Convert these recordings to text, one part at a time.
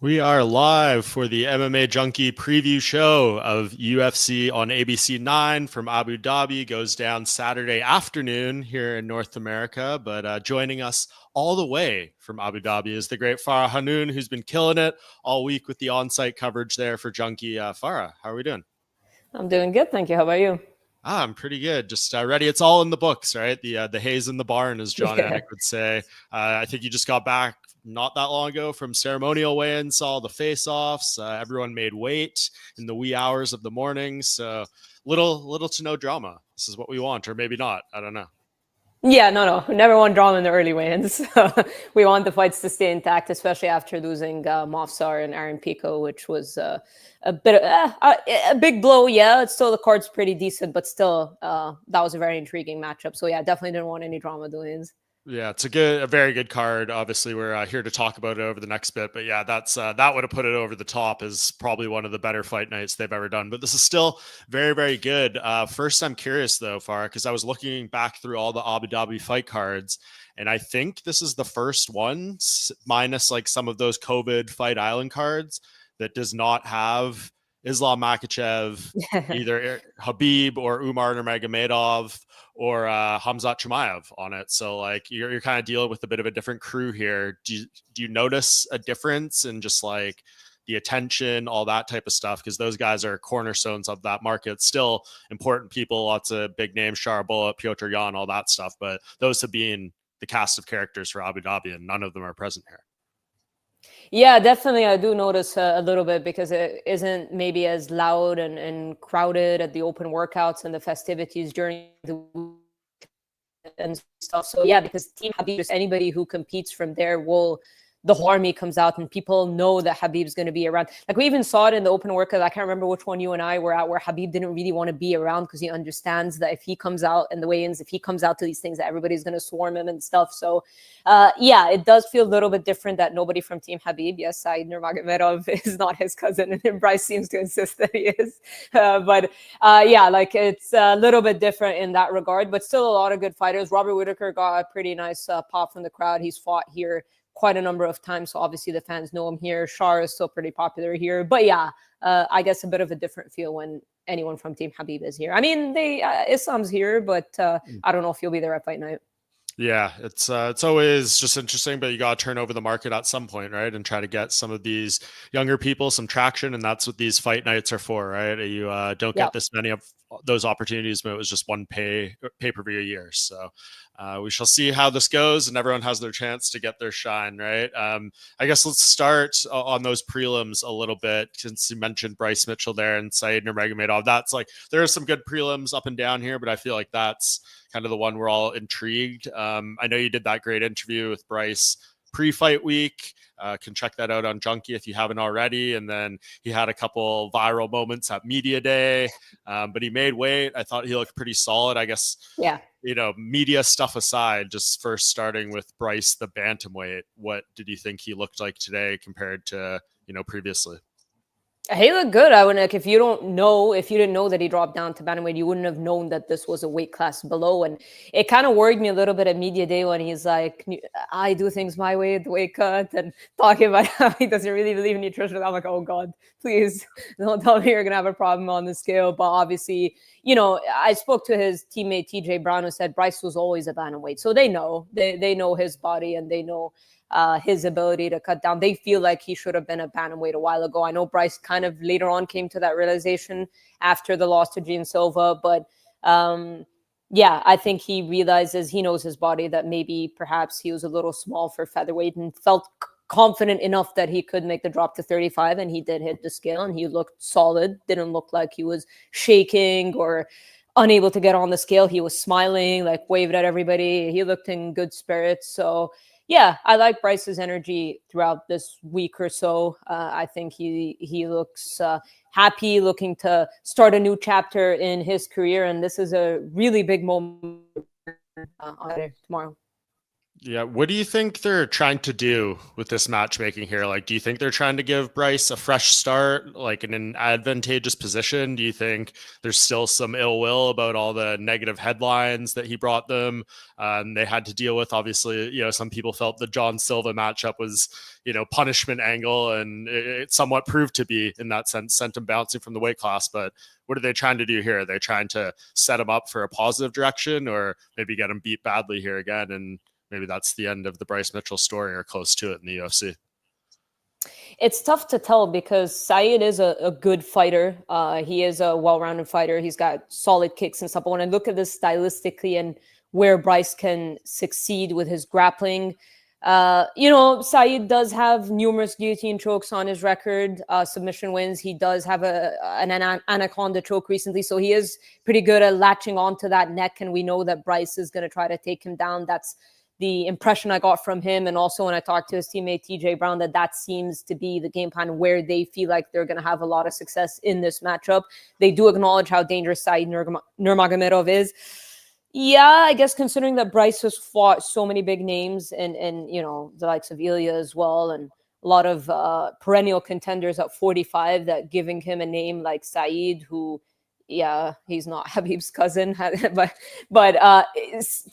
We are live for the MMA Junkie preview show of UFC on ABC 9 from Abu Dhabi. Goes down Saturday afternoon here in North America. But joining us all the way from Abu Dhabi is the great Farah Hannoun, who's been killing it all week with the on-site coverage there for Junkie. Farah, how are we doing? I'm doing good, thank you. How about you? I'm pretty good. Just ready. It's all in the books, right? The haze in the barn, as John Yeah. Anik would say. I think you just got back not that long ago from ceremonial weigh-ins, saw the face-offs. Everyone made weight in the wee hours of the morning, so little to no drama. This is what we want, or maybe not. I don't know. Yeah, no. We never want drama in the early weigh-ins. We want the fights to stay intact, especially after losing Mofsar and Aaron Pico, which was a bit a big blow. Yeah, it's still the card's pretty decent, but still, that was a very intriguing matchup. So yeah, definitely didn't want any drama doing. Yeah, it's a very good card. Obviously, we're here to talk about it over the next bit, but yeah, that would have put it over the top as probably one of the better fight nights they've ever done. But this is still very good. First, I'm curious though, Farah, because I was looking back through all the Abu Dhabi fight cards, and I think this is the first one, minus like some of those COVID Fight Island cards, that does not have Islam Makhachev, either Habib or Umar Nurmagomedov or Hamzat Chimaev on it. So like you're kind of dealing with a bit of a different crew here. Do you notice a difference in just like the attention, all that type of stuff? Because those guys are cornerstones of that market. Still important people, lots of big names, Shara Bullet, Piotr Jan, all that stuff. But those have been the cast of characters for Abu Dhabi, and none of them are present here. Yeah, definitely. I do notice a little bit because it isn't maybe as loud and crowded at the open workouts and the festivities during the week and stuff. So yeah, because Team Habib, just anybody who competes from there will the whole army comes out and people know that Habib's going to be around. Like we even saw it in the open workout. I can't remember which one you and I were at where Habib didn't really want to be around because he understands that if he comes out in the weigh-ins, if he comes out to these things, that everybody's going to swarm him and stuff. So yeah, it does feel a little bit different that nobody from Team Habib, yes, Said Nurmagomedov is not his cousin, and Bryce seems to insist that he is. But yeah, like it's a little bit different in that regard, but still a lot of good fighters. Robert Whitaker got a pretty nice pop from the crowd. He's fought here quite a number of times, so obviously the fans know him here. Shar is still pretty popular here, but yeah, I guess a bit of a different feel when anyone from Team Habib is here. I mean, they Islam's here, but I don't know if he'll be there at fight night. Yeah, it's always just interesting, but you got to turn over the market at some point, right? And try to get some of these younger people some traction, and that's what these fight nights are for, right? You don't Yeah. get this many of those opportunities, but it was just one pay-per-view a year. So we shall see how this goes, and everyone has their chance to get their shine, right? I guess let's start on those prelims a little bit, since you mentioned Bryce Mitchell there and Said Nurmagomedov. That's like there are some good prelims up and down here, but I feel like that's kind of the one we're all intrigued. I know you did that great interview with Bryce pre-fight week. Can check that out on Junkie if you haven't already. And then he had a couple viral moments at media day, but he made weight. I thought he looked pretty solid. I guess, Yeah. media stuff aside, just first starting with Bryce, the bantamweight, what did you think he looked like today compared to, previously? He looked good. I would like if you didn't know that he dropped down to bantamweight, you wouldn't have known that this was a weight class below. And it kind of worried me a little bit at media day when he's like, "I do things my way, the weight cut," and talking about how he doesn't really believe in nutrition. I'm like, "Oh God, please don't tell me you're gonna have a problem on the scale." But obviously, I spoke to his teammate TJ Brown, who said Bryce was always a bantamweight, so they know his body and they know his ability to cut down. They feel like he should have been a bantamweight a while ago. I know Bryce kind of later on came to that realization after the loss to Gene Silva, but yeah, I think he realizes, he knows his body, that maybe perhaps he was a little small for featherweight and felt confident enough that he could make the drop to 35, and he did hit the scale and he looked solid. Didn't look like he was shaking or unable to get on the scale. He was smiling, like waved at everybody. He looked in good spirits. So yeah, I like Bryce's energy throughout this week or so. I think he looks happy, looking to start a new chapter in his career, and this is a really big moment tomorrow. Yeah, what do you think they're trying to do with this matchmaking here? Like, do you think they're trying to give Bryce a fresh start, like in an advantageous position? Do you think there's still some ill will about all the negative headlines that he brought them? They had to deal with, obviously, some people felt the John Silva matchup was, punishment angle, and it somewhat proved to be in that sense, sent him bouncing from the weight class. But what are they trying to do here? Are they trying to set him up for a positive direction, or maybe get him beat badly here again? And maybe that's the end of the Bryce Mitchell story, or close to it, in the UFC. It's tough to tell because Saeed is a good fighter. He is a well-rounded fighter. He's got solid kicks and stuff. But when I look at this stylistically and where Bryce can succeed with his grappling, Saeed does have numerous guillotine chokes on his record, submission wins. He does have an anaconda choke recently, so he is pretty good at latching onto that neck, and we know that Bryce is going to try to take him down. That's the impression I got from him. And also when I talked to his teammate, TJ Brown, that seems to be the game plan where they feel like they're going to have a lot of success in this matchup. They do acknowledge how dangerous Said Nurmagomedov is. Yeah, I guess considering that Bryce has fought so many big names and the likes of Ilya as well, and a lot of perennial contenders at 45, that giving him a name like Said, who, yeah, he's not Habib's cousin, but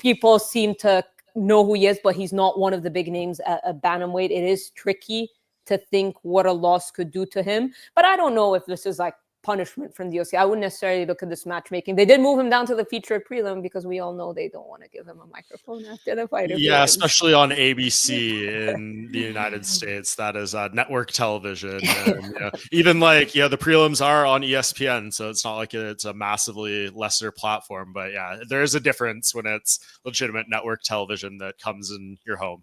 people seem to know who he is, but he's not one of the big names at bantamweight. It is tricky to think what a loss could do to him, but I don't know if this is like punishment from the UFC. I wouldn't necessarily look at this matchmaking. They did move him down to the featured prelim because we all know they don't want to give him a microphone after the fight. Yeah, especially on ABC in the United States. That is network television. And, even the prelims are on ESPN, so it's not like it's a massively lesser platform. But yeah, there is a difference when it's legitimate network television that comes in your home.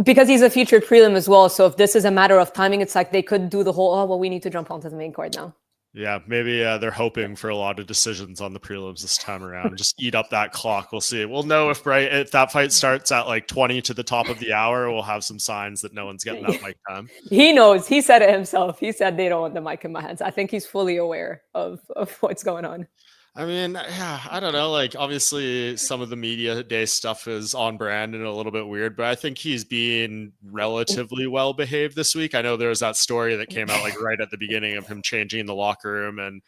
Because he's a featured prelim as well. So if this is a matter of timing, it's like they could do the whole, we need to jump onto the main card now. Yeah, maybe they're hoping for a lot of decisions on the prelims this time around. Just eat up that clock. We'll see. We'll know if that fight starts at like 20 to the top of the hour. We'll have some signs that no one's getting that mic time. He knows. He said it himself. He said they don't want the mic in my hands. I think he's fully aware of what's going on. I mean, yeah, I don't know. Like, obviously, some of the media day stuff is on brand and a little bit weird, but I think he's being relatively well behaved this week. I know there was that story that came out like right at the beginning of him changing in the locker room and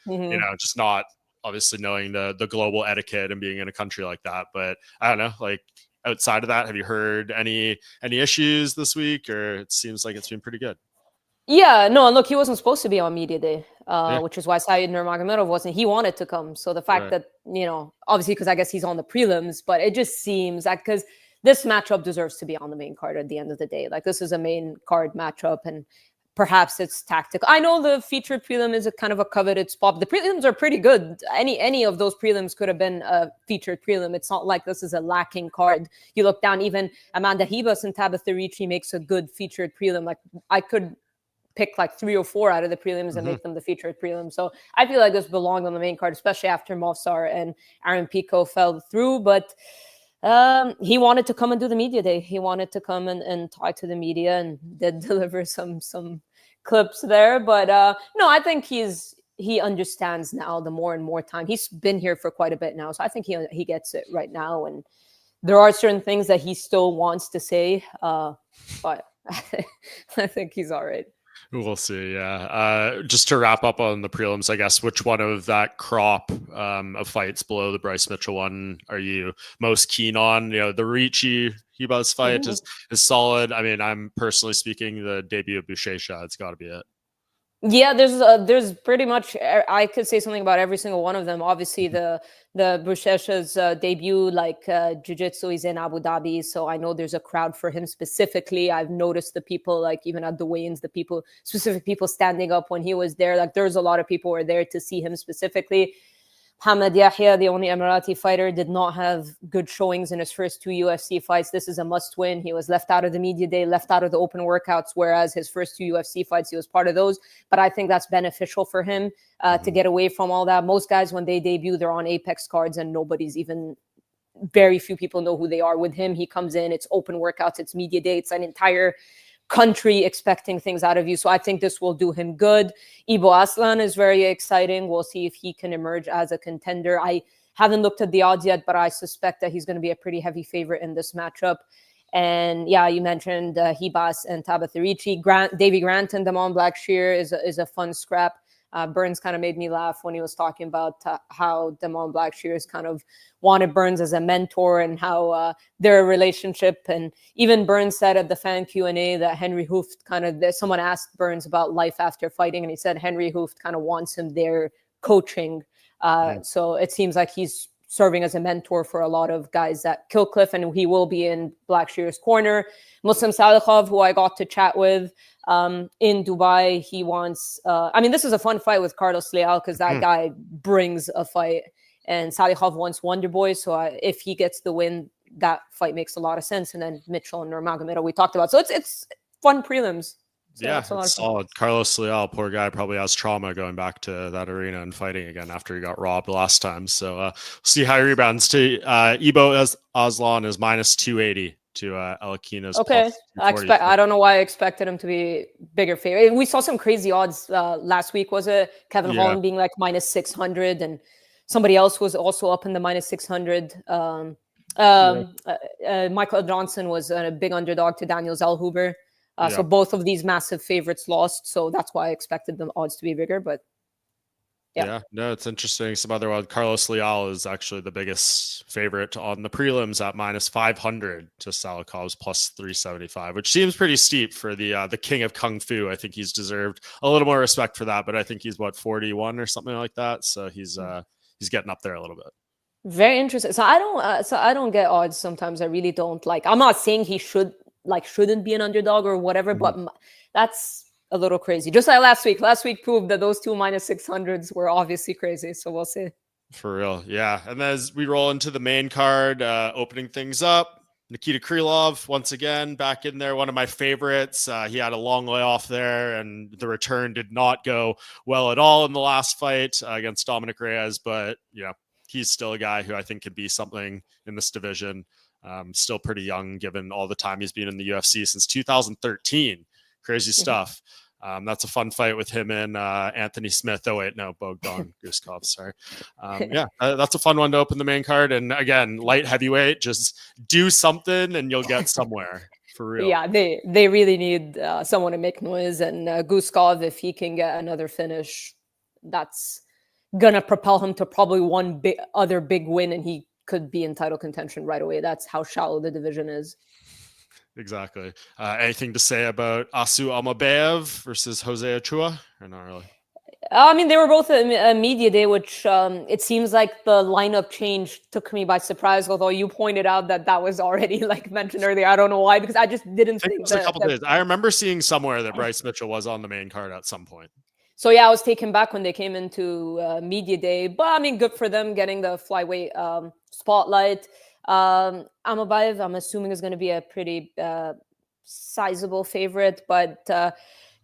just not obviously knowing the global etiquette and being in a country like that. But I don't know, like outside of that, have you heard any issues this week, or it seems like it's been pretty good? Yeah, no, and look, he wasn't supposed to be on media day, which is why Said Nurmagomedov wasn't. He wanted to come. So the fact that, obviously, because I guess he's on the prelims, but it just seems that because this matchup deserves to be on the main card at the end of the day. Like, this is a main card matchup, and perhaps it's tactical. I know the featured prelim is a kind of a coveted spot. The prelims are pretty good. Any of those prelims could have been a featured prelim. It's not like this is a lacking card. You look down, even Amanda Ribas and Tabitha Ricci makes a good featured prelim. Like, I could pick like 3 or 4 out of the prelims and make them the featured prelim. So I feel like this belonged on the main card, especially after Movsar and Aaron Pico fell through. But he wanted to come and do the media day. He wanted to come and talk to the media, and did deliver some clips there. But no, I think he understands now the more and more time. He's been here for quite a bit now. So I think he gets it right now. And there are certain things that he still wants to say. But I think he's all right. We'll see. Yeah. Just to wrap up on the prelims, I guess, which one of that crop of fights below the Bryce Mitchell one are you most keen on? The Ricci Ribas fight is solid. I mean, I'm personally speaking, the debut of Buchecha, it's got to be it. Yeah, there's pretty much, I could say something about every single one of them. Obviously, the Buchecha's debut, like jiu-jitsu, is in Abu Dhabi, so I know there's a crowd for him specifically. I've noticed the people, like even at the weigh-ins, specific people standing up when he was there. Like, there's a lot of people who were there to see him specifically. Hamad Yahya, the only Emirati fighter, did not have good showings in his first 2 UFC fights. This is a must-win. He was left out of the media day, left out of the open workouts, whereas his first 2 UFC fights, he was part of those. But I think that's beneficial for him to get away from all that. Most guys, when they debut, they're on Apex cards, and very few people know who they are. With him, he comes in, it's open workouts, it's media day, it's an entire country expecting things out of you. So I think this will do him good. Ibo Aslan is very exciting. We'll see if he can emerge as a contender. I haven't looked at the odds yet, but I suspect that he's going to be a pretty heavy favorite in this matchup. And yeah, you mentioned Hebas and Tabatha Ricci. Davy Grant and Damon Blackshear is a fun scrap. Burns kind of made me laugh when he was talking about how Damon Blackshear has kind of wanted Burns as a mentor and how their relationship. And even Burns said at the fan Q&A that Henry Hooft someone asked Burns about life after fighting, and he said Henry Hooft kind of wants him there coaching. So it seems like he's serving as a mentor for a lot of guys at Killcliff, and he will be in Blackshear's corner. Muslim Salikhov, who I got to chat with in Dubai, he wants, this is a fun fight with Carlos Leal because that guy brings a fight, and Salikhov wants Wonder Boy. So if he gets the win, that fight makes a lot of sense. And then Mitchell and Nurmagomedov we talked about. So it's fun prelims. So yeah, it's solid. Carlos Leal, poor guy, probably has trauma going back to that arena and fighting again after he got robbed last time. So see how he rebounds. To Ibo Aslan is minus 280 to Elakina's. Okay, I don't know why I expected him to be bigger favorite. We saw some crazy odds last week. Was it Kevin Holland being like minus 600, and somebody else was also up in the minus 600. Michael Johnson was a big underdog to Daniel Zellhuber. So both of these massive favorites lost. So that's why I expected the odds to be bigger. But no, it's interesting. Some other one, Carlos Leal is actually the biggest favorite on the prelims at minus 500 to Salikhov's plus 375, which seems pretty steep for the king of Kung Fu. I think he's deserved a little more respect for that, but I think he's 41 or something like that. So he's getting up there a little bit. Very interesting. So I don't get odds sometimes. I really don't. Like, I'm not saying he shouldn't be an underdog or whatever, but that's a little crazy. Just like last week. Last week proved that those two minus 600s were obviously crazy. So we'll see. For real. Yeah. And as we roll into the main card, opening things up, Nikita Krylov, once again, back in there. One of my favorites. He had a long layoff there, and the return did not go well at all in the last fight against Dominic Reyes. But, he's still a guy who I think could be something in this division. Still pretty young, given all the time he's been in the UFC since 2013. Crazy stuff. That's a fun fight with him and Anthony Smith. Oh, wait, no, Bogdan Guskov, sorry. That's a fun one to open the main card. And again, light heavyweight, just do something and you'll get somewhere. For real. Yeah, they really need someone to make noise. And Guskov, if he can get another finish, that's going to propel him to probably one other big win, and he could be in title contention right away. That's how shallow the division is. Exactly. Anything to say about Asu Amabayev versus Jose Ochoa, or not really? They were both a media day, which it seems like the lineup change took me by surprise. Although you pointed out that was already mentioned earlier. I don't know why, because I just didn't think it was a couple days. I remember seeing somewhere that Bryce Mitchell was on the main card at some point. So yeah, I was taken back when they came into media day, but good for them getting the flyweight spotlight. Amabayev, I'm assuming, is going to be a pretty sizable favorite, but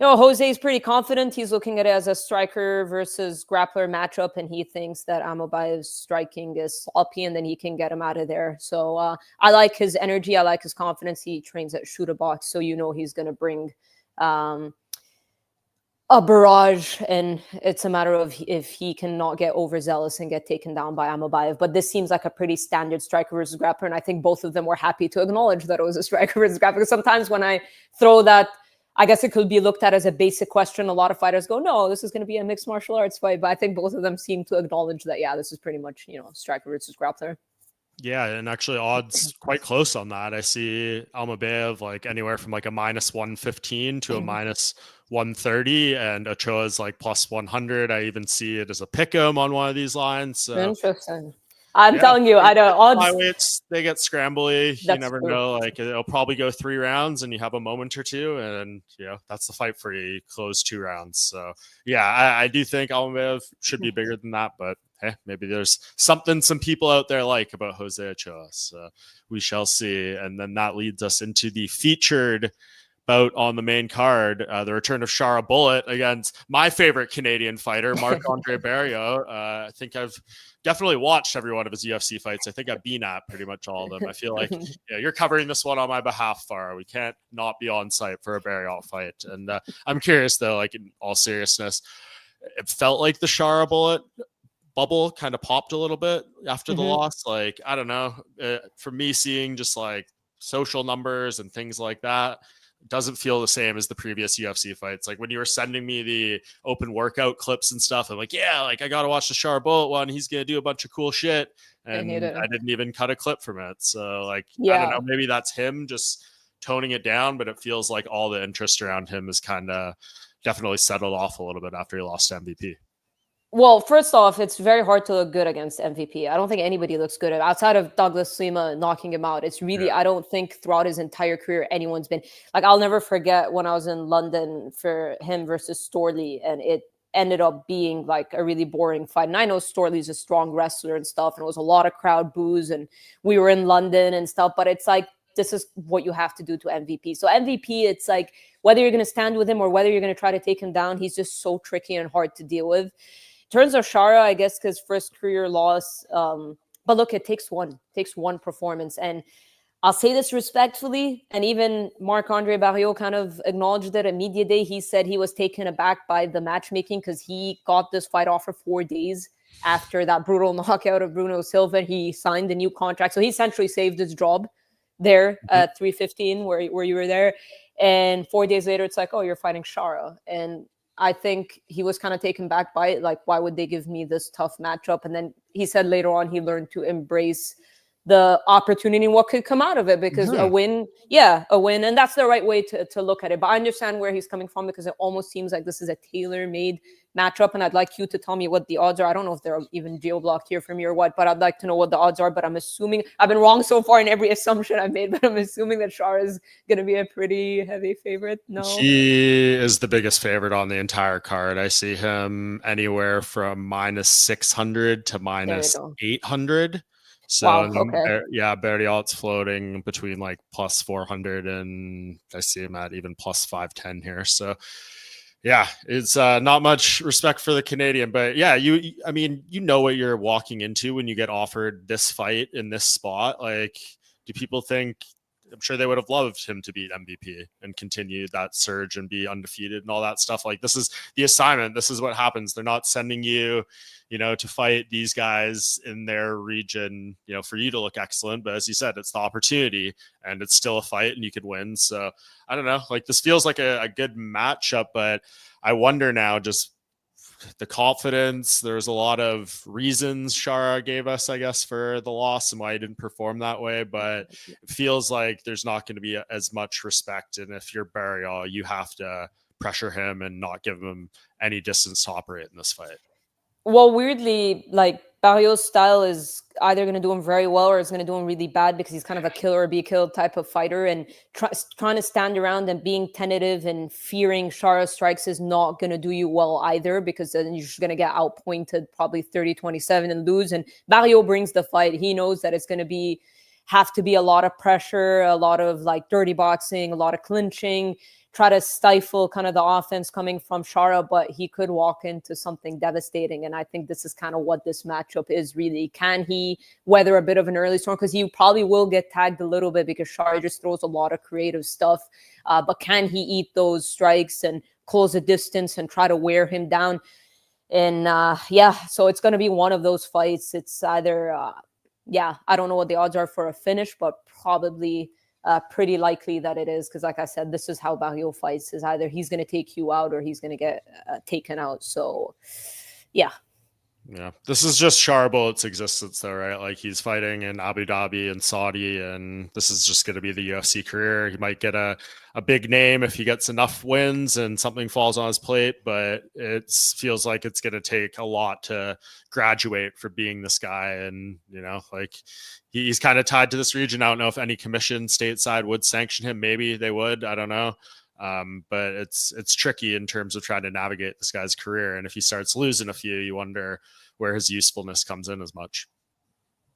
Jose is pretty confident. He's looking at it as a striker versus grappler matchup, and he thinks that Amabayev's striking is sloppy, and then he can get him out of there. So I like his energy. I like his confidence. He trains at Shooter Box, so he's going to bring a barrage, and it's a matter of if he cannot get overzealous and get taken down by Amabayev. But this seems like a pretty standard striker versus grappler, and I think both of them were happy to acknowledge that it was a striker versus grappler. Because sometimes when I throw that, I guess it could be looked at as a basic question. A lot of fighters go, no, this is going to be a mixed martial arts fight. But I think both of them seem to acknowledge that, this is pretty much, striker versus grappler. Yeah, and actually odds quite close on that. I see Almabayev anywhere from a minus 115 to a minus 130, and Ochoa's plus 100. I even see it as a pick'em on one of these lines. So. Interesting. I'm telling you, I don't. Odds. Flyweights, they get scrambly. You never know. It'll probably go 3 rounds, and you have a moment or two, and that's the fight for you. You close 2 rounds. So I do think Almabayev should be bigger than that, but hey, maybe there's something some people out there like about Jose Ochoa. So we shall see. And then that leads us into the featured bout on the main card, the return of Shara Bullet against my favorite Canadian fighter, Marc-Andre Barriault. I think I've definitely watched every one of his UFC fights. I think I've been at pretty much all of them. I feel like you're covering this one on my behalf, Farah. We can't not be on site for a Barriault fight. And I'm curious, though, in all seriousness, it felt like the Shara Bullet bubble kind of popped a little bit after the loss. I don't know. For me, seeing just social numbers and things like that doesn't feel the same as the previous UFC fights. Like when you were sending me the open workout clips and stuff, I'm like, yeah, like I got to watch the Char Bullet one. He's going to do a bunch of cool shit. And he And I didn't. didn't even cut a clip from it. So like, I don't know, Yeah. maybe that's him just toning it down, but it feels like all the interest around him is kind of definitely settled off a little bit after he lost to MVP. Well, first off, it's very hard to look good against MVP. I don't think anybody looks good outside of Douglas Lima knocking him out. It's really, Yeah. I don't think throughout his entire career anyone's been like. I'll never forget when I was in London for him versus Storley, and it ended up being like a really boring fight. And I know Storley's a strong wrestler and stuff, and it was a lot of crowd boos, and we were in London and stuff. But it's like this is what you have to do to MVP. So MVP, it's like whether you're going to stand with him or whether you're going to try to take him down, he's just so tricky and hard to deal with. Turns of Shara, I guess, because first career loss. But look, it takes one performance. And I'll say this respectfully, and even Marc-Andre Barriault kind of acknowledged it at Media Day. He said he was taken aback by the matchmaking because he got this fight off for 4 days after that brutal knockout of Bruno Silva. He signed a new contract. So he essentially saved his job there at 315 where you were there. And 4 days later, it's like, oh, you're fighting Shara. And I think he was kind of taken back by it. Like, why would they give me this tough matchup? And then he said later on he learned to embrace the opportunity and what could come out of it because a win. And that's the right way to look at it. But I understand where he's coming from because it almost seems like this is a tailor-made matchup. And I'd like you to tell me what the odds are. I don't know if they're even geo-blocked here from you or what, but I'd like to know what the odds are. But I'm assuming I've been wrong so far in every assumption I've made, but I'm assuming that Shara is going to be a pretty heavy favorite. No, he is the biggest favorite on the entire card. I see him anywhere from minus 600 to minus 800. So wow, okay. Berriot's floating between like plus 400 and I see him at even plus 510 here. So yeah, it's not much respect for the Canadian, but yeah, I mean, you know what you're walking into when you get offered this fight in this spot. Like, do people think? I'm sure they would have loved him to beat MVP and continue that surge and be undefeated and all that stuff. Like, this is the assignment. This is what happens. They're not sending you, to fight these guys in their region, for you to look excellent. But as you said, it's the opportunity and it's still a fight and you could win. So I don't know, like this feels like a good matchup, but I wonder now just the confidence. There's a lot of reasons Shara gave us, I guess, for the loss and why he didn't perform that way, but it feels like there's not going to be as much respect. And if you're Barriault, you have to pressure him and not give him any distance to operate in this fight. Well, weirdly, like Barriault's style is either going to do him very well or it's going to do him really bad because he's kind of a kill or be killed type of fighter. And trying to stand around and being tentative and fearing Shara strikes is not going to do you well either because then you're just going to get outpointed probably 30-27 and lose. And Barriault brings the fight. He knows that it's going to have to be a lot of pressure, a lot of like dirty boxing, a lot of clinching, try to stifle kind of the offense coming from Shara, but he could walk into something devastating. And I think this is kind of what this matchup is really. Can he weather a bit of an early storm? Because he probably will get tagged a little bit because Shara just throws a lot of creative stuff. But can he eat those strikes and close the distance and try to wear him down? And so it's going to be one of those fights. It's either, I don't know what the odds are for a finish, but probably pretty likely that it is because, like I said, this is how Barriault fights: is either he's going to take you out or he's going to get taken out. So, yeah. Yeah, this is just Char Bullet's existence, though, right? Like he's fighting in Abu Dhabi and Saudi, and this is just going to be the UFC career. He might get a big name if he gets enough wins and something falls on his plate, but it feels like it's going to take a lot to graduate for being this guy. And, like he's kind of tied to this region. I don't know if any commission stateside would sanction him. Maybe they would. I don't know. But it's tricky in terms of trying to navigate this guy's career. And if he starts losing a few, you wonder where his usefulness comes in as much.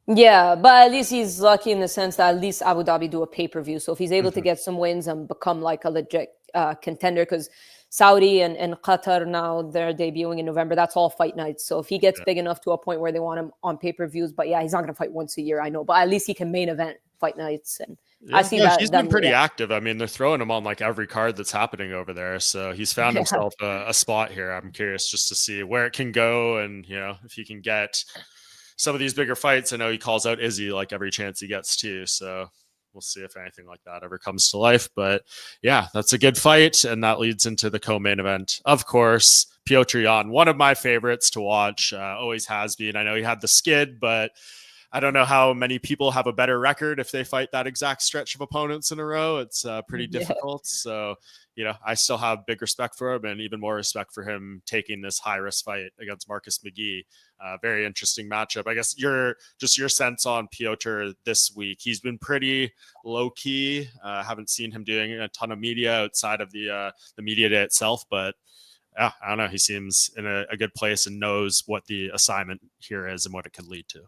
Yeah, but at least he's lucky in the sense that at least Abu Dhabi do a pay-per-view. So if he's able to get some wins and become like a legit contender, because Saudi and Qatar now, they're debuting in November. That's all fight nights. So if he gets big enough to a point where they want him on pay-per-views, but yeah, he's not going to fight once a year, I know. But at least he can main event fight nights. And I see that. He's been pretty active. I mean, they're throwing him on like every card that's happening over there. So he's found himself a spot here. I'm curious just to see where it can go. And, if he can get some of these bigger fights. I know he calls out Izzy like every chance he gets too. So we'll see if anything like that ever comes to life. But yeah, that's a good fight. And that leads into the co-main event. Of course, Petr Yan, one of my favorites to watch, always has been. I know he had the skid, but I don't know how many people have a better record if they fight that exact stretch of opponents in a row. It's pretty difficult. So, I still have big respect for him, and even more respect for him taking this high-risk fight against Marcus McGee. Very interesting matchup. I guess your sense on Petr this week. He's been pretty low-key. Haven't seen him doing a ton of media outside of the media day itself, but yeah, I don't know. He seems in a good place and knows what the assignment here is and what it could lead to.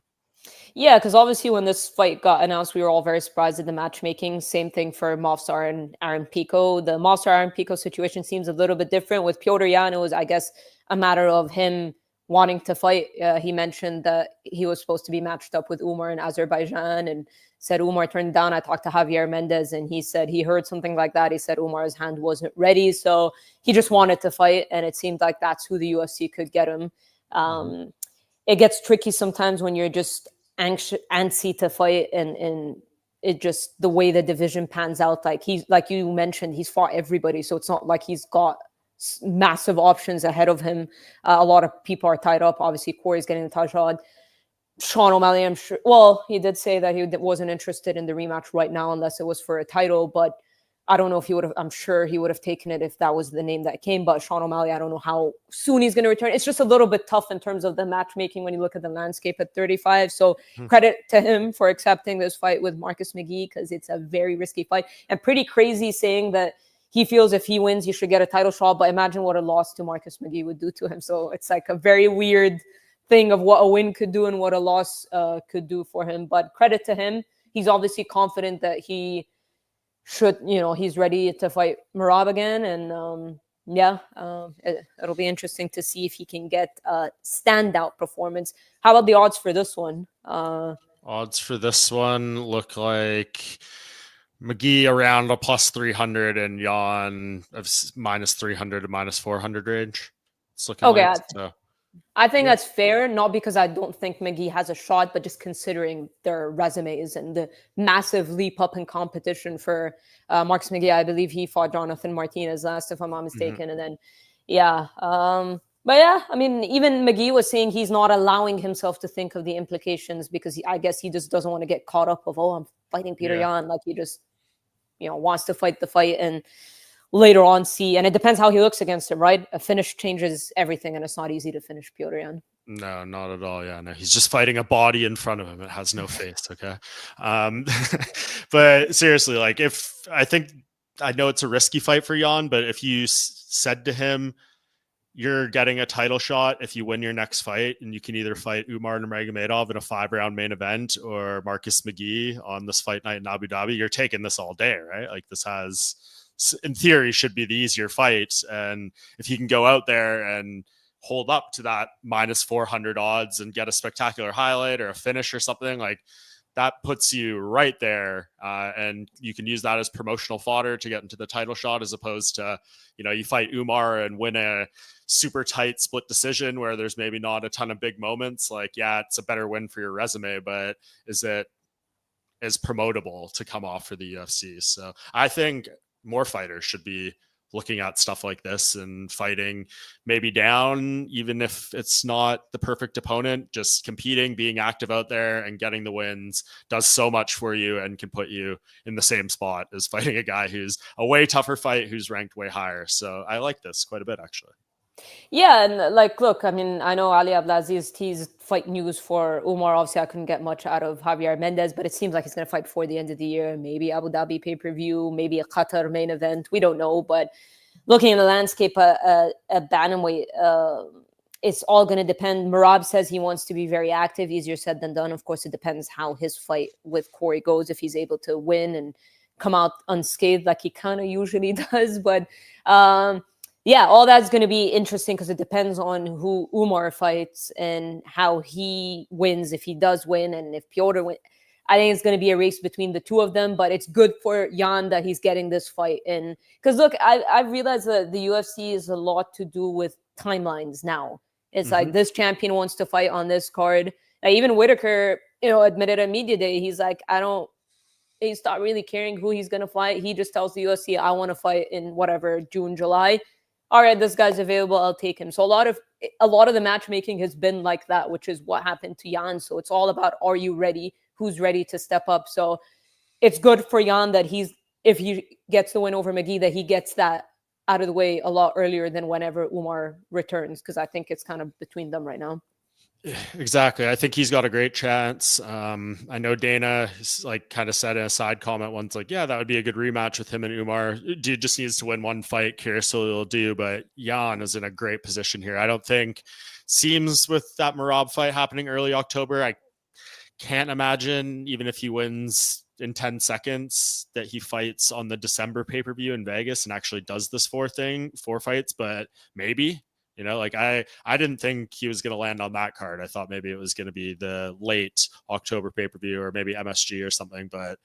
Yeah, because obviously when this fight got announced, we were all very surprised at the matchmaking. Same thing for Movsar and Aaron Pico. The Movsar Aaron Pico situation seems a little bit different. With Petr Yan, it was, I guess, a matter of him wanting to fight. He mentioned that he was supposed to be matched up with Umar in Azerbaijan and said Umar turned down. I talked to Javier Mendez and he said he heard something like that. He said Umar's hand wasn't ready. So he just wanted to fight. And it seemed like that's who the UFC could get him. It gets tricky sometimes when you're just antsy to fight and it just the way the division pans out. Like you mentioned, he's fought everybody. So it's not like he's got massive options ahead of him. A lot of people are tied up. Obviously, Corey's getting the title shot. Sean O'Malley, I'm sure. Well, he did say that he wasn't interested in the rematch right now unless it was for a title. But I don't know if he would have. I'm sure he would have taken it if that was the name that came. But Sean O'Malley, I don't know how soon he's going to return. It's just a little bit tough in terms of the matchmaking when you look at the landscape at 35. So credit to him for accepting this fight with Marcus McGee because it's a very risky fight and pretty crazy saying that he feels if he wins, he should get a title shot. But imagine what a loss to Marcus McGee would do to him. So it's like a very weird thing of what a win could do and what a loss could do for him. But credit to him. He's obviously confident that he should, he's ready to fight Merab again. And it'll be interesting to see if he can get a standout performance. How about the odds for this one? Odds for this one look like McGee around a plus 300 and Yan of minus 300 to minus 400 range. It's looking like so. I think that's fair, not because I don't think McGee has a shot, but just considering their resumes and the massive leap up in competition for Marcus McGee. I believe he fought Jonathan Martinez last, if I'm not mistaken. And then, but yeah, I mean, even McGee was saying he's not allowing himself to think of the implications because I guess he just doesn't want to get caught up of, I'm fighting Petr Yan. Like he just, wants to fight the fight and later on see, and it depends how he looks against him, right? A finish changes everything, and it's not easy to finish Petr Yan. No, not at all. Yeah, no, he's just fighting a body in front of him. It has no face. Okay, but seriously, like I know it's a risky fight for Yan, but if you said to him, "You're getting a title shot if you win your next fight, and you can either fight Umar Nurmagomedov in a 5-round main event or Marcus McGee on this fight night in Abu Dhabi," you're taking this all day, right? Like this has, in theory, should be the easier fight. And if he can go out there and hold up to that minus 400 odds and get a spectacular highlight or a finish or something, like that puts you right there. And you can use that as promotional fodder to get into the title shot, as opposed to, you fight Umar and win a super tight split decision where there's maybe not a ton of big moments. Like, yeah, it's a better win for your resume, but is it as promotable to come off for the UFC? So I think more fighters should be looking at stuff like this and fighting maybe down, even if it's not the perfect opponent. Just competing, being active out there and getting the wins does so much for you and can put you in the same spot as fighting a guy who's a way tougher fight, who's ranked way higher. So I like this quite a bit, actually. Yeah, and look, I mean, I know Ali Abdelaziz teased fight news for Umar. Obviously, I couldn't get much out of Javier Mendez, but it seems like he's going to fight before the end of the year. Maybe Abu Dhabi pay-per-view, maybe a Qatar main event. We don't know, but looking at the landscape at bantamweight, it's all going to depend. Merab says he wants to be very active. Easier said than done. Of course, it depends how his fight with Corey goes, if he's able to win and come out unscathed like he kind of usually does. But all that's going to be interesting because it depends on who Umar fights and how he wins, if he does win, and if Petr wins. I think it's going to be a race between the two of them, but it's good for Yan that he's getting this fight in. Because look, I realized that the UFC is a lot to do with timelines now. It's like this champion wants to fight on this card. Even Whitaker, admitted at media day, he's like, he stopped really caring who he's going to fight. He just tells the UFC, I want to fight in whatever, June, July. All right, this guy's available, I'll take him. So a lot of the matchmaking has been like that, which is what happened to Jan. So it's all about, are you ready? Who's ready to step up? So it's good for Jan that if he gets the win over McGee, that he gets that out of the way a lot earlier than whenever Umar returns, because I think it's kind of between them right now. Exactly. I think he's got a great chance. I know Dana like kind of said in a side comment once, like, yeah, that would be a good rematch with him and Umar. Dude just needs to win one fight. Curious what he'll do, but Jan is in a great position here. I don't think seems with that Merab fight happening early October. I can't imagine, even if he wins in 10 seconds, that he fights on the December pay-per-view in Vegas and actually does this four fights, but maybe. You know, like I didn't think he was going to land on that card. I thought maybe it was going to be the late October pay-per-view or maybe MSG or something, but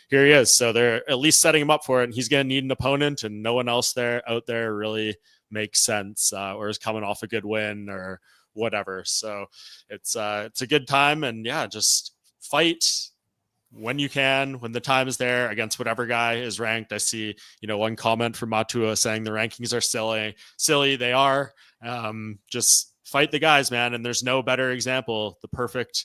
here he is. So they're at least setting him up for it, and he's going to need an opponent, and no one else out there really makes sense or is coming off a good win or whatever. So it's a good time, and yeah, just fight when you can, when the time is there, against whatever guy is ranked. I see, one comment from Matua saying the rankings are silly. They are. Just fight the guys, man. And there's no better example, the perfect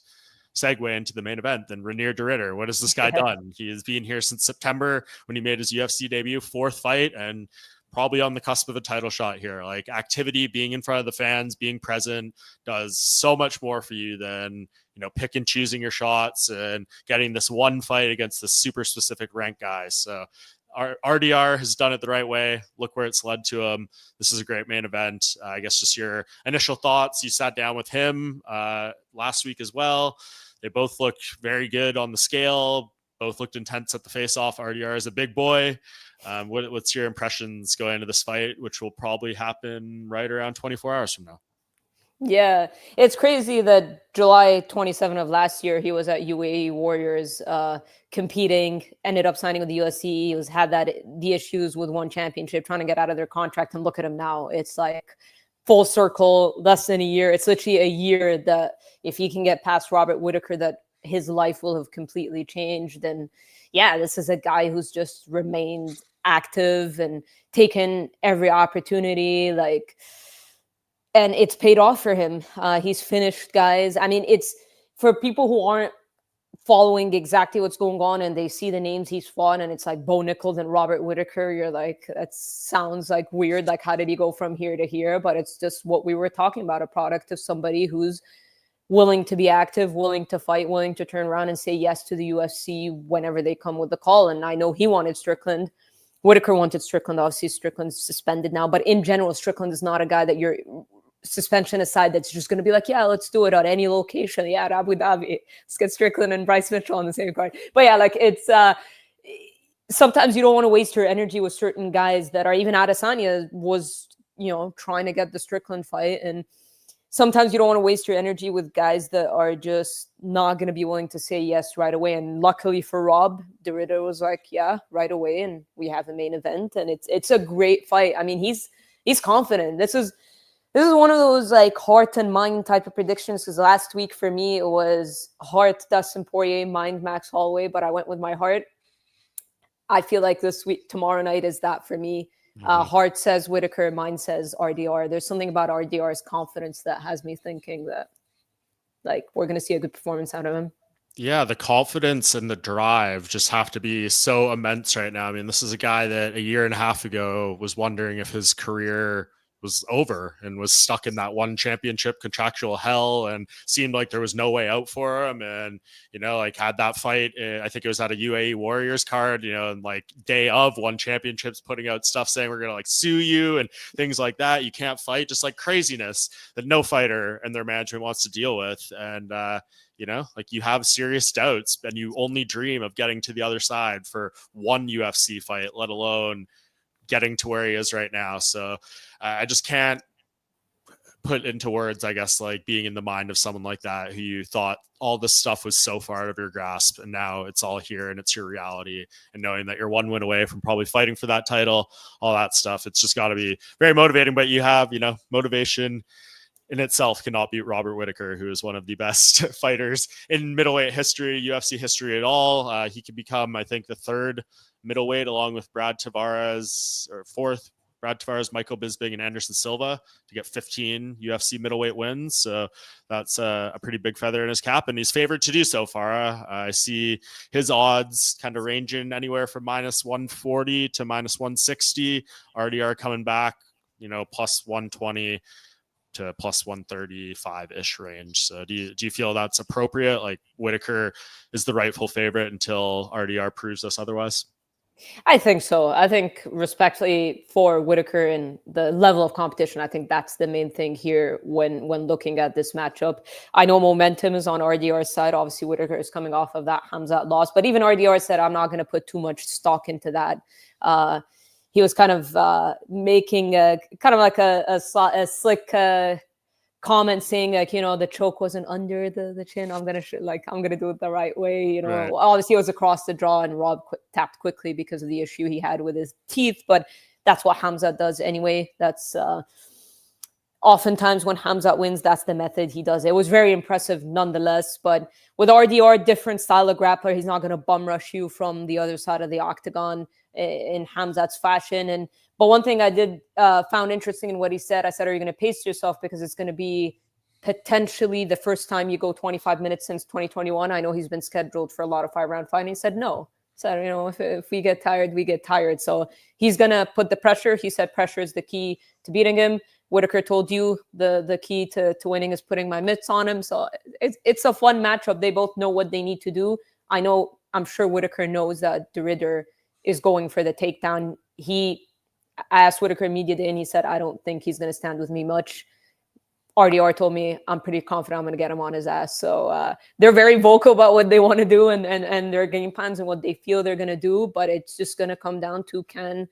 segue into the main event, than Renier de Ridder. What has this guy done? He has been here since September when he made his UFC debut, 4th fight, and probably on the cusp of a title shot here. Like, activity, being in front of the fans, being present does so much more for you than, pick and choosing your shots and getting this one fight against this super specific ranked guy. So RDR has done it the right way. Look where it's led to him. This is a great main event. I guess just your initial thoughts. You sat down with him last week as well. They both look very good on the scale. Both looked intense at the face-off. RDR is a big boy. What's your impressions going into this fight, which will probably happen right around 24 hours from now? Yeah, it's crazy that July 27 of last year, he was at UAE Warriors competing, ended up signing with the UFC. He had the issues with one championship, trying to get out of their contract, and look at him now. It's like full circle, less than a year. It's literally a year that if he can get past Robert Whittaker, that his life will have completely changed. And yeah, this is a guy who's just remained active and taken every opportunity, and it's paid off for him. He's finished guys. I mean, it's for people who aren't following exactly what's going on and they see the names he's fought and it's like Bo Nichols and Robert Whittaker. You're like, that sounds like weird. Like, how did he go from here to here? But it's just what we were talking about, a product of somebody who's willing to be active, willing to fight, willing to turn around and say yes to the UFC whenever they come with the call. And I know he wanted Strickland. Whittaker wanted Strickland. Obviously, Strickland's suspended now. But in general, Strickland is not a guy that you're, suspension aside, that's just going to be like, yeah, let's do it on any location. Yeah, at Abu Dhabi. Let's get Strickland and Bryce Mitchell on the same card. But yeah, like, it's sometimes you don't want to waste your energy with certain guys that are, even Adesanya was, trying to get the Strickland fight. And sometimes you don't want to waste your energy with guys that are just not going to be willing to say yes right away. And luckily for Rob, de Ridder was like, yeah, right away. And we have a main event, and it's a great fight. I mean, he's confident. This is one of those like heart and mind type of predictions, because last week for me it was heart Dustin Poirier, mind Max Holloway, but I went with my heart. I feel like this week, tomorrow night, is that for me. Heart says Whittaker, mind says RDR. There's something about RDR's confidence that has me thinking that like we're going to see a good performance out of him. Yeah, the confidence and the drive just have to be so immense right now. I mean, this is a guy that a year and a half ago was wondering if his career was over and was stuck in that one championship contractual hell and seemed like there was no way out for him. And, had that fight, I think it was at a UAE Warriors card, and like day of one championships putting out stuff saying we're going to like sue you and things like that. You can't fight, just like craziness that no fighter and their management wants to deal with. And, like you have serious doubts and you only dream of getting to the other side for one UFC fight, let alone getting to where he is right now. So I just can't put into words, I guess, like being in the mind of someone like that who you thought all this stuff was so far out of your grasp, and now it's all here and it's your reality, and knowing that you're one win away from probably fighting for that title, all that stuff. It's just got to be very motivating. But you have, motivation in itself cannot beat Robert Whittaker, who is one of the best fighters in middleweight history, UFC history at all. He could become, I think, the third middleweight along with Brad Tavares, or fourth, Brad Tavares, Michael Bisping, and Anderson Silva to get 15 UFC middleweight wins. So that's a pretty big feather in his cap, and he's favored to do so, Farah. I see his odds kind of ranging anywhere from minus 140 to minus 160. RDR coming back, plus 120 to plus 135-ish range. So do you feel that's appropriate? Like Whittaker is the rightful favorite until RDR proves us otherwise? I think so. I think respectfully for Whittaker and the level of competition, I think that's the main thing here when looking at this matchup. I know momentum is on RDR's side. Obviously, Whittaker is coming off of that Khamzat loss, but even RDR said, I'm not going to put too much stock into that. He was kind of making a slick comment saying like, the choke wasn't under the chin. I'm gonna do it the right way. Right. Obviously it was across the jaw, and Rob tapped quickly because of the issue he had with his teeth. But that's what Khamzat does anyway. That's oftentimes when Khamzat wins, that's the method he does. It was very impressive nonetheless. But with RDR, different style of grappler. He's not going to bum rush you from the other side of the octagon in Khamzat's fashion. But one thing I did found interesting in what he said, I said, are you going to pace yourself? Because it's going to be potentially the first time you go 25 minutes since 2021. I know he's been scheduled for a lot of 5-round fighting. He said, no. So, if we get tired, we get tired. So he's going to put the pressure. He said pressure is the key to beating him. Whittaker told you the key to winning is putting my mitts on him. So it's a fun matchup. They both know what they need to do. I'm sure Whittaker knows that De Ridder is going for the takedown. I asked Whittaker immediately, and he said, I don't think he's going to stand with me much. RDR told me, I'm pretty confident I'm going to get him on his ass. So they're very vocal about what they want to do and their game plans and what they feel they're going to do. But it's just going to come down to, can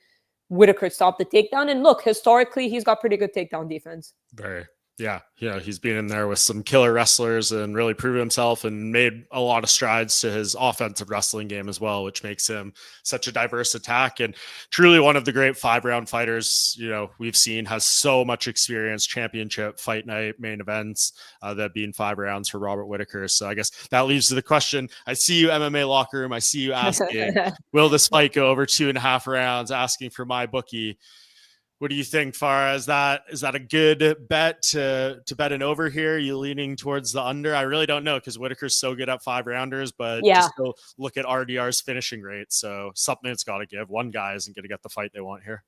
Whittaker stop the takedown? And look, historically, he's got pretty good takedown defense. Very. Yeah. He's been in there with some killer wrestlers and really proven himself and made a lot of strides to his offensive wrestling game as well, which makes him such a diverse attack and truly one of the great 5-round fighters, we've seen. Has so much experience, championship, fight night, main events, that being 5 rounds for Robert Whittaker. So I guess that leads to the question. I see you, MMA locker room. I see you asking, will this fight go over 2.5 rounds, asking for my bookie. What do you think, Farah? Is that a good bet to bet an over here? Are you leaning towards the under? I really don't know because Whittaker's so good at 5-rounders, but just go look at RDR's finishing rate. So something it's got to give. One guy isn't going to get the fight they want here.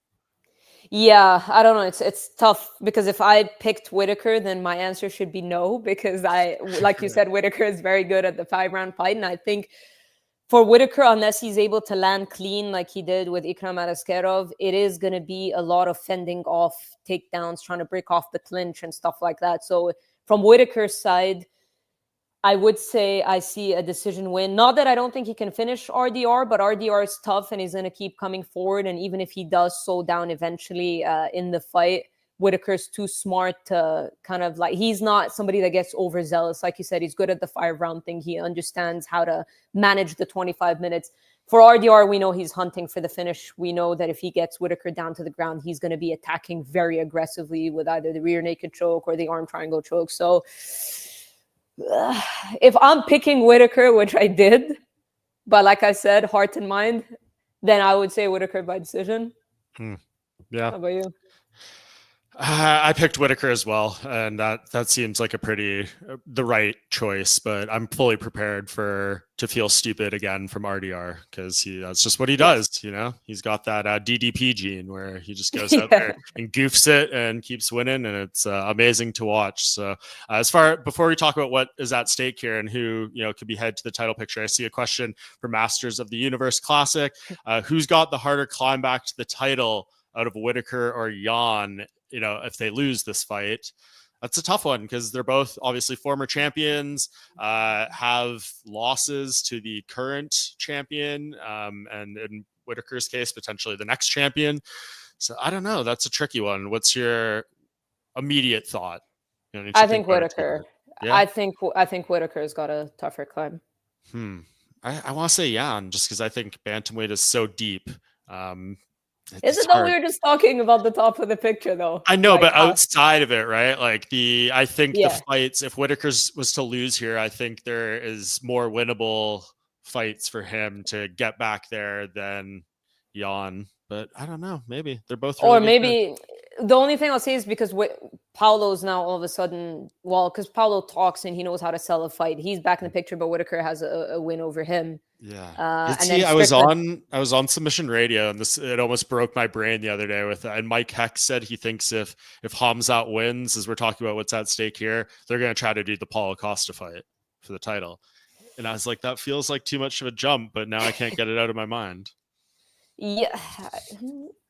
Yeah, I don't know. It's tough because if I picked Whittaker, then my answer should be no, because like you said, Whittaker is very good at the 5-round fight. And I think for Whittaker, unless he's able to land clean like he did with Ikram Alaskerov, it is going to be a lot of fending off takedowns, trying to break off the clinch and stuff like that. So from Whittaker's side, I would say I see a decision win. Not that I don't think he can finish RDR, but RDR is tough and he's going to keep coming forward. And even if he does slow down eventually in the fight, Whittaker's too smart to kind of he's not somebody that gets overzealous. Like you said, he's good at the 5-round thing. He understands how to manage the 25 minutes. For RDR, we know he's hunting for the finish. We know that if he gets Whittaker down to the ground, he's going to be attacking very aggressively with either the rear naked choke or the arm triangle choke. So if I'm picking Whittaker, which I did, but like I said, heart and mind, then I would say Whittaker by decision. Yeah. How about you? I picked Whittaker as well, and that seems like the right choice. But I'm fully prepared to feel stupid again from RDR because that's just what he does. He's got that DDP gene where he just goes out there and goofs it and keeps winning, and it's amazing to watch. So before we talk about what is at stake here and who could be head to the title picture, I see a question for Masters of the Universe Classic. Who's got the harder climb back to the title out of Whittaker or Jan? If they lose this fight? That's a tough one because they're both obviously former champions, have losses to the current champion, and in Whittaker's case, potentially the next champion. So I don't know. That's a tricky one. What's your immediate thought? I think Whittaker. Yeah? I think Whittaker's got a tougher climb. I want to say Jan just because I think bantamweight is so deep. It's Isn't that we hard. were just talking about the top of the picture though? I know, Like, but outside of it, right? Like I think the yeah. fights, if Whitaker's was to lose here, I think there is more winnable fights for him to get back there than Jan. But I don't know. Maybe they're both really Or good guys. maybe the only thing I'll say is because Paulo's now all of a sudden, well, because Paulo talks and he knows how to sell a fight. He's back in the picture, but Whitaker has a win over him. Yeah. And See, then I was Strickland. on Submission Radio, and it almost broke my brain the other day with, and Mike Heck said he thinks if Hamzat wins, as we're talking about what's at stake here, they're going to try to do the Paulo Costa fight for the title. And I was like, that feels like too much of a jump, but now I can't get it out of my mind. Yeah,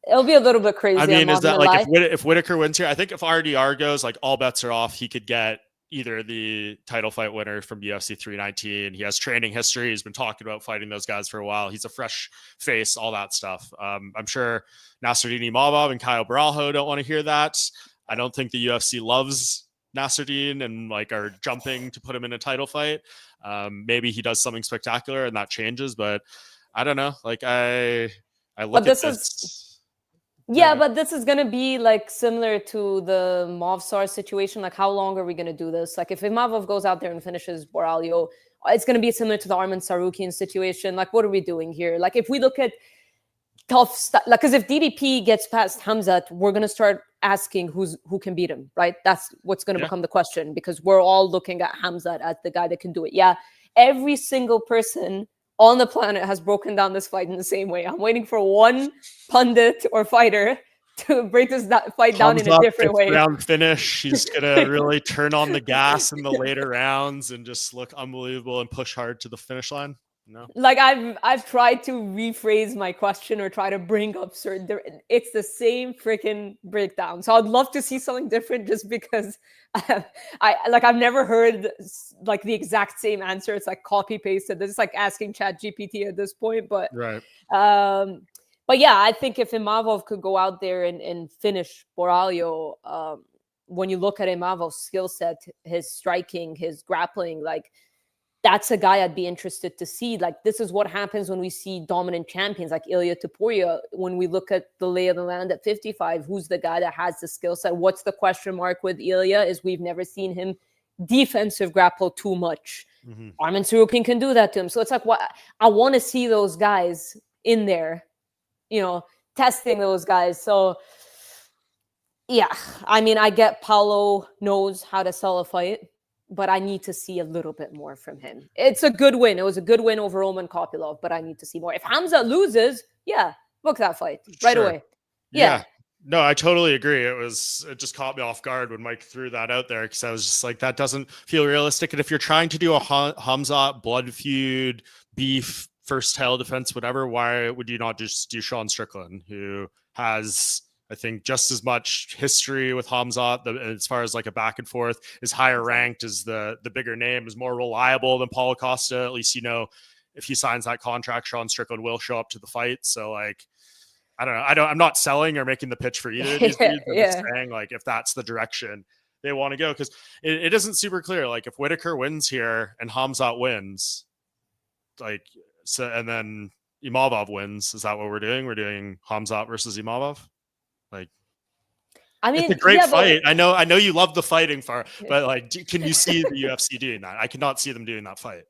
it'll be a little bit crazy. I mean, is that like if Whitaker wins here? I think if RDR goes, like all bets are off. He could get either the title fight winner from UFC 319. He has training history. He's been talking about fighting those guys for a while. He's a fresh face, all that stuff. I'm sure Nasruddin Imavov and Kyle Baralho don't want to hear that. I don't think the UFC loves Nasruddin and like are jumping to put him in a title fight. Maybe he does something spectacular and that changes, but I don't know. Like I look at this. Yeah, but this is going to be like similar to the Movsar situation. Like, how long are we going to do this? Like, if Imavov goes out there and finishes Boralho, it's going to be similar to the Arman Sarukian situation. Like, what are we doing here? Like, if we look at tough stuff, like, because if DDP gets past Hamzat, we're going to start asking who can beat him, right? That's what's going to become the question, because we're all looking at Hamzat as the guy that can do it. Yeah, every single person on the planet has broken down this fight in the same way. I'm waiting for one pundit or fighter to break this fight down in a different way. Round finish. He's gonna really turn on the gas in the later rounds and just look unbelievable and push hard to the finish line. No, like I've tried to rephrase my question or try to bring up certain. It's the same freaking breakdown. So I'd love to see something different, just because I've never heard like the exact same answer. It's like copy pasted. This is like asking Chat GPT at this point, but right. But yeah, I think if Imavov could go out there and finish Boralho, when you look at Imavov's skill set, his striking, his grappling, like, that's a guy I'd be interested to see. Like, this is what happens when we see dominant champions like Ilya Topuria. When we look at the lay of the land at 55, who's the guy that has the skill set? What's the question mark with Ilya is we've never seen him defensive grapple too much. Mm-hmm. Arman Sarukian can do that to him. So it's like, what I want to see those guys in there, testing those guys. So yeah, I mean, I get Paulo knows how to sell a fight, but I need to see a little bit more from him. It's a good win. It was a good win over Roman Kopylov, but I need to see more. If Hamzat loses, book that fight right away. Yeah. No, I totally agree. It just caught me off guard when Mike threw that out there, because I was just like, that doesn't feel realistic. And if you're trying to do a Hamzat blood feud, beef, first title defense, whatever, why would you not just do Sean Strickland, who has, I think, just as much history with Hamzat as far as like a back and forth, is higher ranked, is the bigger name, is more reliable than Paulo Costa. At least, if he signs that contract, Sean Strickland will show up to the fight. So like, I don't know. I'm not selling or making the pitch for either of these dudes. I'm just saying, like, if that's the direction they want to go, because it isn't super clear. Like, if Whitaker wins here and Hamzat wins, like, so, and then Imavov wins, is that what we're doing? We're doing Hamzat versus Imavov? Like, I mean, it's a great fight. I know you love the fighting, Farah, but like, can you see the UFC doing that? I cannot see them doing that fight.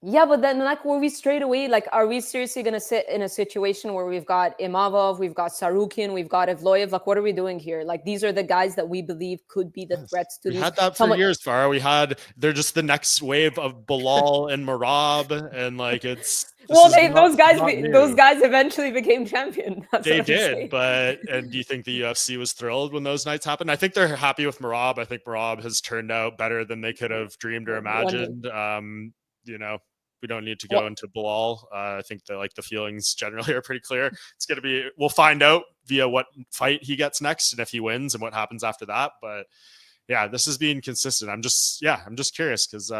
Yeah, but then, like, were we straight away, like, are we seriously going to sit in a situation where we've got Imavov, we've got Sarukian, we've got Evloev? Like, what are we doing here? Like, these are the guys that we believe could be the threats to these. We had that for years, Farah. They're just the next wave of Bilal and Marab, and like, those guys eventually became champion. They did, and do you think the UFC was thrilled when those nights happened? I think they're happy with Marab. I think Marab has turned out better than they could have dreamed or imagined. We don't need to go into Bilal. I think that the feelings generally are pretty clear. It's going to be, we'll find out via what fight he gets next and if he wins and what happens after that. But yeah, this is being consistent. I'm just curious, because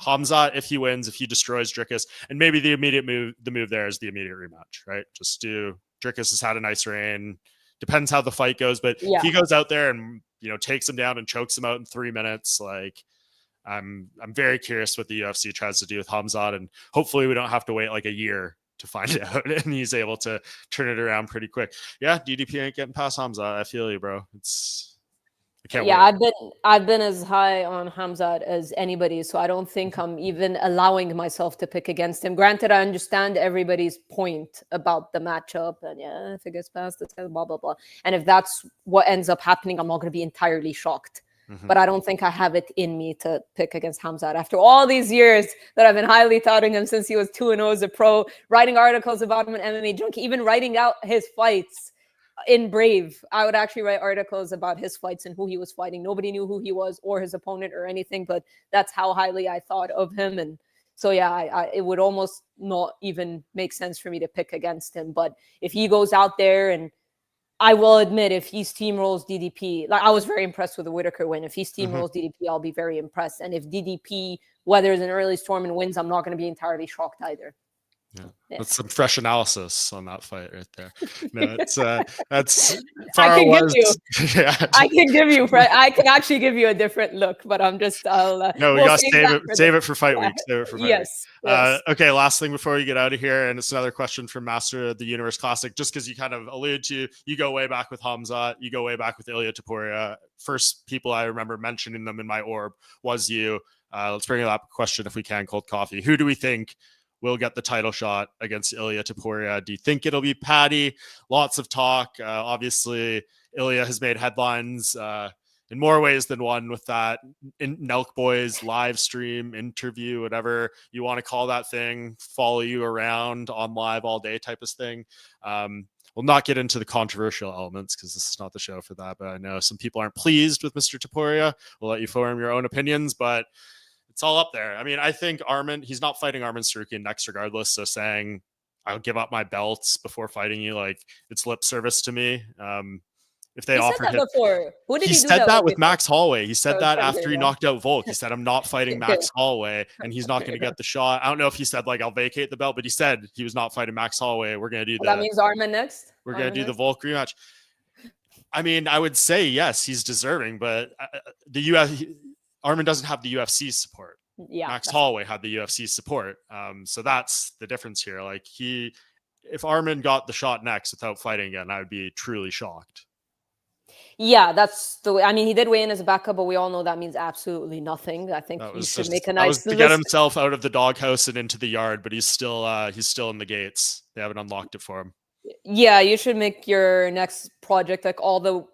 Hamzat, if he wins, if he destroys Dricus, and maybe the move there is the immediate rematch, right? Just Dricus has had a nice reign. Depends how the fight goes, but if he goes out there and, takes him down and chokes him out in 3 minutes, like, I'm very curious what the UFC tries to do with Hamzat, and hopefully we don't have to wait like a year to find out, and he's able to turn it around pretty quick. Yeah, DDP ain't getting past Hamza. I feel you, bro. I can't wait. I've been as high on Hamzat as anybody, so I don't think I'm even allowing myself to pick against him. Granted, I understand everybody's point about the matchup, and yeah, if it gets past this, blah blah blah. And if that's what ends up happening, I'm not going to be entirely shocked. But I don't think I have it in me to pick against Hamzat after all these years that I've been highly touting him since he was 2-0 as a pro, writing articles about him in MMA Junkie, even writing out his fights in Brave. I would actually write articles about his fights and who he was fighting. Nobody knew who he was or his opponent or anything, but that's how highly I thought of him. And so, yeah, it would almost not even make sense for me to pick against him. But if he goes out there, and I will admit, if he steamrolls DDP, like I was very impressed with the Whitaker win. If he steamrolls DDP, I'll be very impressed. And if DDP weathers an early storm and wins, I'm not going to be entirely shocked either. Yeah. That's some fresh analysis on that fight right there. No, that's I can give you. Yeah. I can actually give you a different look, but I'm just. No, we got to save it for fight week. Save it for fight week. Yes. Okay, last thing before we get out of here, and it's another question from Master of the Universe Classic. Just because you kind of alluded to, you go way back with Hamzat, you go way back with Ilia Topuria. First people I remember mentioning them in my orb was you. Let's bring up a question if we can. Cold coffee. Who do we think will get the title shot against Ilia Topuria? Do you think it'll be Paddy? Lots of talk. Obviously, Ilia has made headlines in more ways than one with that Nelk Boys live stream interview, whatever you want to call that thing, follow you around on live all day type of thing. We'll not get into the controversial elements because this is not the show for that, but I know some people aren't pleased with Mr. Topuria. We'll let you form your own opinions, but it's all up there. I mean, I think he's not fighting Arman Sarukian next regardless. So saying I'll give up my belts before fighting you, like, it's lip service to me. If they offered him before, who did he do said that with with Max Holloway. He said that after he knocked out Volk. He said, I'm not fighting Max Holloway and he's not going to get the shot. I don't know if he said like I'll vacate the belt, but he said he was not fighting Max Holloway. We're going to do that. That means Arman next. We're going to do the Volk rematch. I mean, I would say yes, he's deserving, but Arman doesn't have the UFC support. Yeah, Max Holloway had the UFC support. So that's the difference here. Like if Arman got the shot next without fighting again, I would be truly shocked. Yeah, that's the way. I mean, he did weigh in as a backup, but we all know that means absolutely nothing. I think he should make a nice to get himself out of the doghouse and into the yard, but he's still in the gates. They haven't unlocked it for him. Yeah, you should make your next project like all the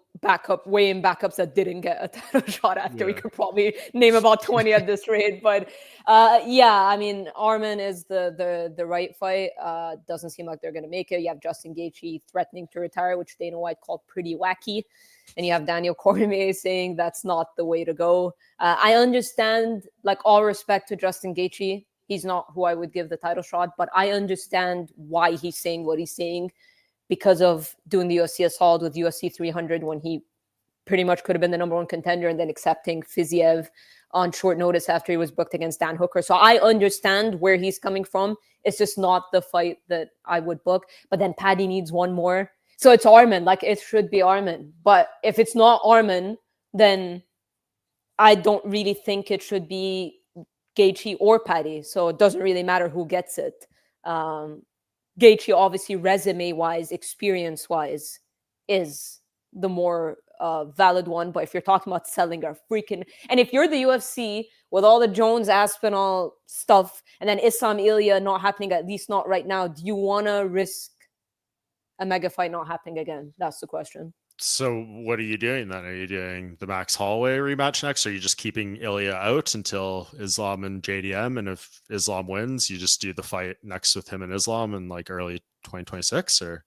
weigh-in backups that didn't get a title shot after. We could probably name about 20 at this rate, but yeah, I mean, Arman is the right fight. Doesn't seem like they're going to make it. You have Justin Gaethje threatening to retire, which Dana White called pretty wacky, and you have Daniel Cormier saying that's not the way to go. I understand, like, all respect to Justin Gaethje. He's not who I would give the title shot, but I understand why he's saying what he's saying, because of doing the UFC assault with UFC 300 when he pretty much could have been the number one contender, and then accepting Fiziev on short notice after he was booked against Dan Hooker. So I understand where he's coming from. It's just not the fight that I would book. But then Paddy needs one more. So it's Arman. Like, it should be Arman. But if it's not Arman, then I don't really think it should be Gaethje or Paddy. So it doesn't really matter who gets it. Gaethje, obviously, resume-wise, experience-wise, is the more valid one. But if you're talking about selling a freaking... And if you're the UFC, with all the Jones-Aspinall stuff, and then Islam Ilya not happening, at least not right now, do you want to risk a mega fight not happening again? That's the question. So what are you doing then? Are you doing the Max Holloway rematch next? Or are you just keeping Ilya out until Islam and JDM? And if Islam wins, you just do the fight next with him and Islam in like early 2026? Or...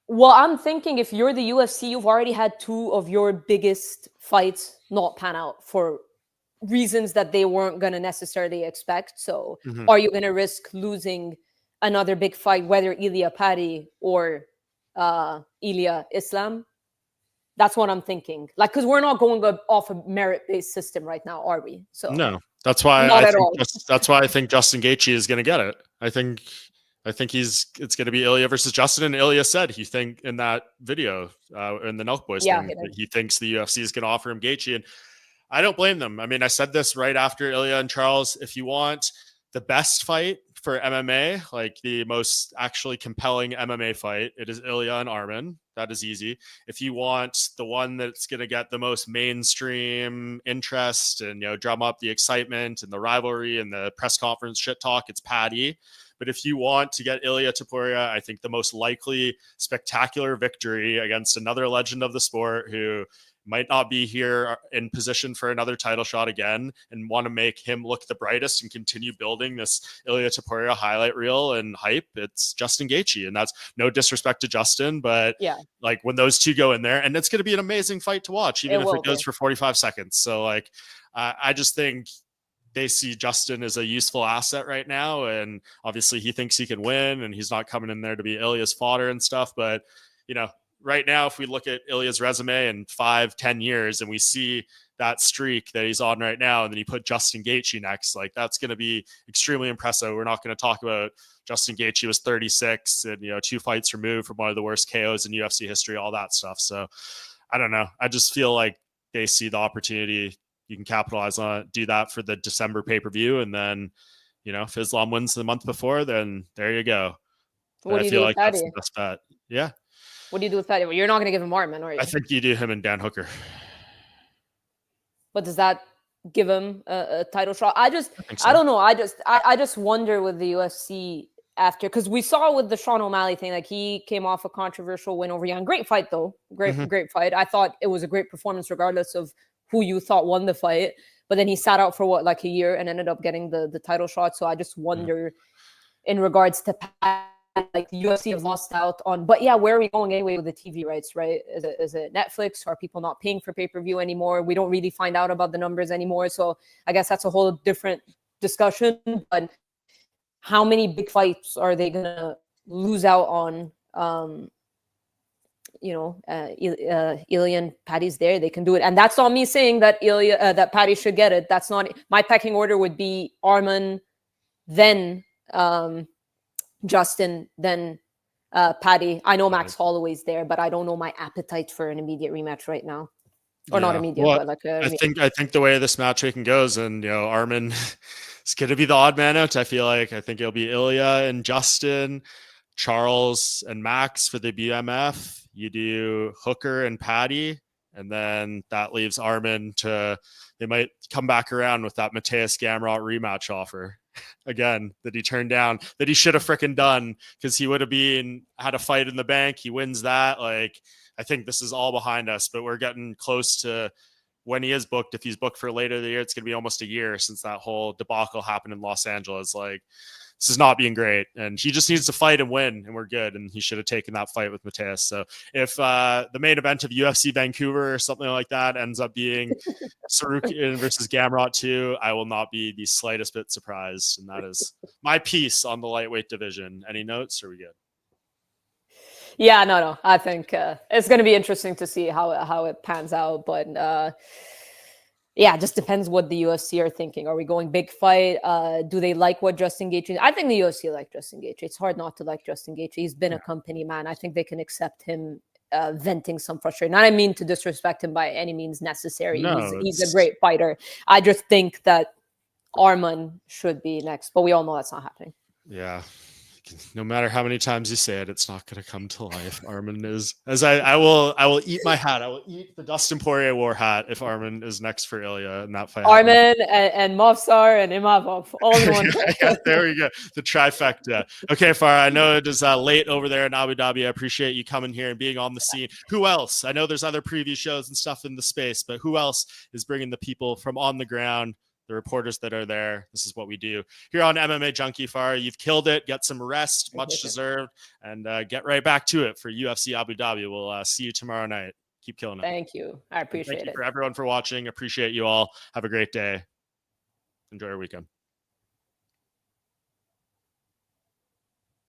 Well, I'm thinking if you're the UFC, you've already had two of your biggest fights not pan out for reasons that they weren't going to necessarily expect. So are you going to risk losing another big fight, whether Ilya Paddy or Ilya Islam? That's what I'm thinking. Like, because we're not going off a merit-based system right now, are we? So no, that's why that's why I think Justin Gaethje is going to get it. I think it's going to be Ilya versus Justin. And Ilya said he think in that video in the Nelk Boys thing, he thinks the UFC is going to offer him Gaethje, and I don't blame them. I mean, I said this right after Ilya and Charles. If you want the best fight for MMA, like the most actually compelling MMA fight, it is Ilya and Arman. That is easy. If you want the one that's going to get the most mainstream interest and, drum up the excitement and the rivalry and the press conference shit talk, it's Paddy. But if you want to get Ilya Topuria, I think the most likely spectacular victory against another legend of the sport who might not be here in position for another title shot again and want to make him look the brightest and continue building this Ilya Topuria highlight reel and hype, it's Justin Gaethje. And that's no disrespect to Justin, but like when those two go in there, and it's going to be an amazing fight to watch, even if it goes for 45 seconds. So like, I just think they see Justin as a useful asset right now. And obviously he thinks he can win and he's not coming in there to be Ilya's fodder and stuff. But, right now, if we look at Ilya's resume in 5-10 years and we see that streak that he's on right now, and then you put Justin Gaethje next, like that's going to be extremely impressive. We're not going to talk about Justin Gaethje was 36 and, 2 fights removed from one of the worst KOs in UFC history, all that stuff. So I don't know. I just feel like they see the opportunity. You can capitalize on it, do that for the December pay-per-view. And then, if Islam wins the month before, then there you go. What do you feel do like that's the best bet. Yeah. What do you do with Paddy? Well, you're not going to give him Arman, are you? I think you do him and Dan Hooker. But does that give him a title shot? I don't know. I just wonder with the UFC after, because we saw with the Sean O'Malley thing, like he came off a controversial win over Young. Great fight though. Great fight. I thought it was a great performance regardless of who you thought won the fight. But then he sat out for like a year and ended up getting the title shot. So I just wonder in regards to like the UFC have lost out on, but yeah, where are we going anyway with the TV rights, right? Is it Netflix? Are people not paying for pay-per-view anymore? We don't really find out about the numbers anymore. So I guess that's a whole different discussion. But how many big fights are they gonna lose out on? Ilya and Paddy's there, they can do it, and that's not me saying that that Paddy should get it. That's not my pecking order. Would be Arman, then Justin, then Paddy. I know Max Holloway's there, but I don't know my appetite for an immediate rematch right now, or not immediate, but like I think the way this matchmaking goes, and Arman is going to be the odd man out. I think it'll be Ilya and Justin, Charles and Max for the BMF. You do Hooker and Paddy, and then that leaves Arman to. They might come back around with that Mateus Gamrot rematch offer again that he turned down, that he should have freaking done, because he would have had a fight in the bank. He wins that. Like, I think this is all behind us, but we're getting close to when he is booked. If he's booked for later in the year, it's going to be almost a year since that whole debacle happened in Los Angeles. Like, this is not being great, and he just needs to fight and win, and we're good. And he should have taken that fight with Mateus. So if the main event of UFC Vancouver or something like that ends up being Sarukian versus Gamrot 2, I will not be the slightest bit surprised. And that is my piece on the lightweight division. Any notes? Are we good? Yeah, no. I think it's going to be interesting to see how it pans out, but. Yeah, it just depends what the UFC are thinking. Are we going big fight? Do they like what Justin Gaethje? I think the UFC like Justin Gaethje. It's hard not to like Justin Gaethje. He's been a company man. I think they can accept him venting some frustration. I don't mean to disrespect him by any means necessary. No, he's a great fighter. I just think that Arman should be next, but we all know that's not happening. Yeah. No matter how many times you say it, it's not going to come to life. Arman is, as I will eat my hat. I will eat the Dustin Poirier war hat if Arman is next for Ilya in that fight. Arman and Movsar and Imavov, all in one. There we go. The trifecta. Okay, Farah, I know it is late over there in Abu Dhabi. I appreciate you coming here and being on the scene. Who else? I know there's other preview shows and stuff in the space, but who else is bringing the people from on the ground, the reporters that are there? This is what we do here on MMA Junkie. Farah, you've killed it. Get some rest, much deserved, and get right back to it for UFC Abu Dhabi. We'll see you tomorrow night. Keep killing it. Thank you. I appreciate it. Thank you for everyone for watching. Appreciate you all. Have a great day. Enjoy your weekend.